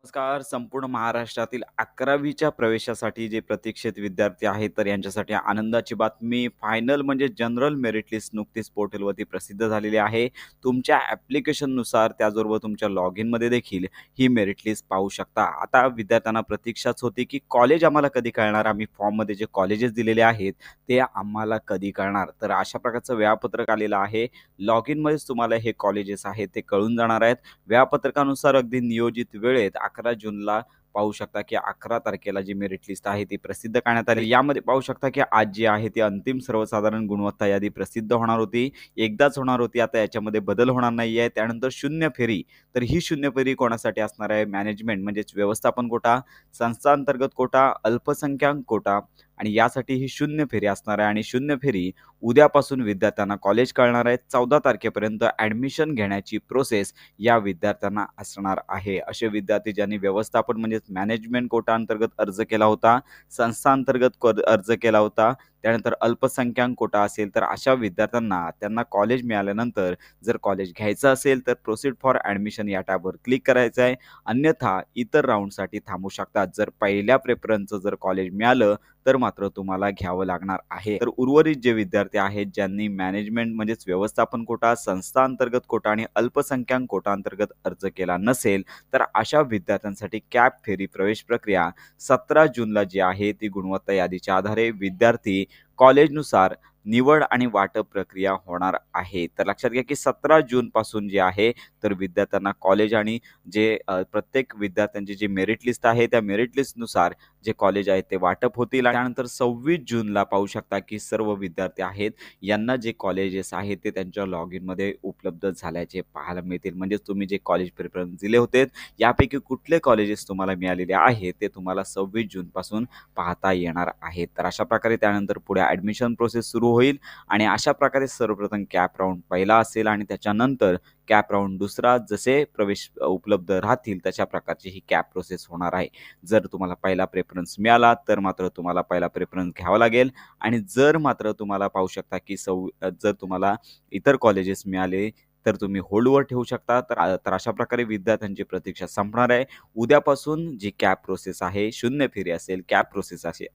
नमस्कार. संपूर्ण महाराष्ट्रातील 11वीच्या प्रवेशासाठी जे प्रतीक्षित विद्यार्थी आहेत, तर यांच्यासाठी आनंदाची बातमी. फायनल म्हणजे जनरल मेरिट लिस्ट नुकतीच पोर्टलवरती प्रसिद्ध झालेली आहे. तुमच्या ॲप्लिकेशननुसार त्याचबरोबर तुमच्या लॉगिनमध्ये देखील ही मेरिट लिस्ट पाहू शकता. आता विद्यार्थ्यांना प्रतीक्षाच होती, की कॉलेज आम्हाला कधी कळणार? आम्ही फॉर्ममध्ये जे कॉलेजेस दिलेले आहेत, ते आम्हाला कधी कळणार? तर अशा प्रकारचं वेळापत्रक आलेलं आहे. लॉगिनमध्येच तुम्हाला हे कॉलेजेस आहेत, ते कळून जाणार आहेत. वेळापत्रकानुसार अगदी नियोजित वेळेत 11 जूनला पाहू शकता, की 11 तारखेला जी मेरिट लिस्ट आहे ती प्रसिद्ध करण्यात आली. यामध्ये पाहू शकता, की आज जी आहे ती अंतिम सर्वसाधारण गुणवत्ता यादी प्रसिद्ध होणार होती. एकदाच होणार होती. आता याच्यामध्ये बदल होणार नाहीये. त्यानंतर शून्य फेरी. तर ही शून्य फेरी कोणासाठी असणार आहे? मॅनेजमेंट म्हणजेच व्यवस्थापन कोटा, संस्थांतर्गत कोटा, अल्पसंख्याक कोटा आणि यासाठी ही शून्य फेरी असणार आहे आणि शून्य फेरी उद्यापासून विद्यार्थ्यांना कॉलेज कळणार आहेत. 14 तारखेपर्यंत ॲडमिशन घेण्याची प्रोसेस या विद्यार्थ्यांना असणार आहे. असे विद्यार्थी ज्यांनी व्यवस्थापन म्हणजेच मॅनेजमेंट कोटा अंतर्गत अर्ज केला होता, संस्थांतर्गत अर्ज केला होता, त्यानंतर अल्पसंख्याक कोटा असेल, तर अशा विद्यार्थ्यांना त्यांना कॉलेज मिळाल्यानंतर जर कॉलेज घ्यायचं असेल, तर प्रोसीड फॉर ॲडमिशन या टॅबवर क्लिक करायचं आहे. अन्यथा इतर राउंडसाठी थांबू शकतात. जर पहिल्या प्रेफरन्सचं जर कॉलेज मिळालं, तर मात्र तुम्हाला घ्यावं लागणार आहे. तर उर्वरित जे विद्यार्थी आहेत, ज्यांनी मॅनेजमेंट म्हणजेच व्यवस्थापन कोटा, संस्था अंतर्गत कोटा आणि अल्पसंख्याक कोटा अंतर्गत अर्ज केला नसेल, तर अशा विद्यार्थ्यांसाठी कॅप फेरी प्रवेश प्रक्रिया 17 जूनला जी आहे ती गुणवत्ता यादीच्या आधारे विद्यार्थी कॉलेजनुसार निवड आणि वाटप प्रक्रिया होणार आहे. तर लक्षात घ्या, की 17 जूनपासून जे आहे, तर विद्यार्थ्यांना कॉलेज आणि जे प्रत्येक विद्यार्थ्यांची जी मेरिट लिस्ट आहे, त्या मेरिट लिस्टनुसार जे कॉलेज आहेत ते वाटप होतील. आणि त्यानंतर 26 जूनला पाहू शकता, की सर्व विद्यार्थी आहेत, यांना जे कॉलेजेस आहेत ते त्यांच्या लॉगिनमध्ये उपलब्ध झाल्याचे पाहायला मिळतील. म्हणजेच तुम्ही जे कॉलेज प्रेफरन्स दिले होते, यापैकी कुठले कॉलेजेस तुम्हाला मिळालेले आहेत, ते तुम्हाला 26 जूनपासून पाहता येणार आहेत. तर अशा प्रकारे त्यानंतर पुढे ॲडमिशन प्रोसेस सुरू होईल आणि अशा प्रकारे सर्वप्रथम कॅप राउंड पहिला असेल आणि त्याच्यानंतर कॅप राउंड दुसरा. जसे प्रवेश उपलब्ध राहतील तशा प्रकारची ही कॅप प्रोसेस होणार आहे. जर तुम्हाला पहिला प्रेफरन्स मिळाला, तर मात्र तुम्हाला पहिला प्रेफरन्स घ्यावा लागेल आणि जर मात्र तुम्हाला पाहू शकता, की जर तुम्हाला इतर कॉलेजेस मिळाले, तर तुम्ही होल्डवर ठेवू शकता. तर अशा प्रकारे विद्यार्थ्यांची प्रतीक्षा संपणार आहे. उद्यापासून जी कॅप प्रोसेस आहे, शून्य फेरी असेल, कॅप प्रोसेस असेल,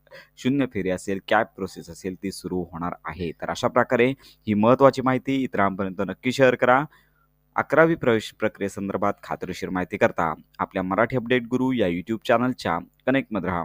शून्य फेरी असेल, कॅप प्रोसेस असेल, ती सुरू होणार आहे. तर अशा प्रकारे ही महत्त्वाची माहिती इतरांपर्यंत नक्की शेअर करा. 11वी प्रवेश प्रक्रियेसंदर्भात खात्रीशीर माहिती करता आपल्या मराठी अपडेट गुरु या यूट्यूब चॅनलच्या कनेक्टमध्ये राहा.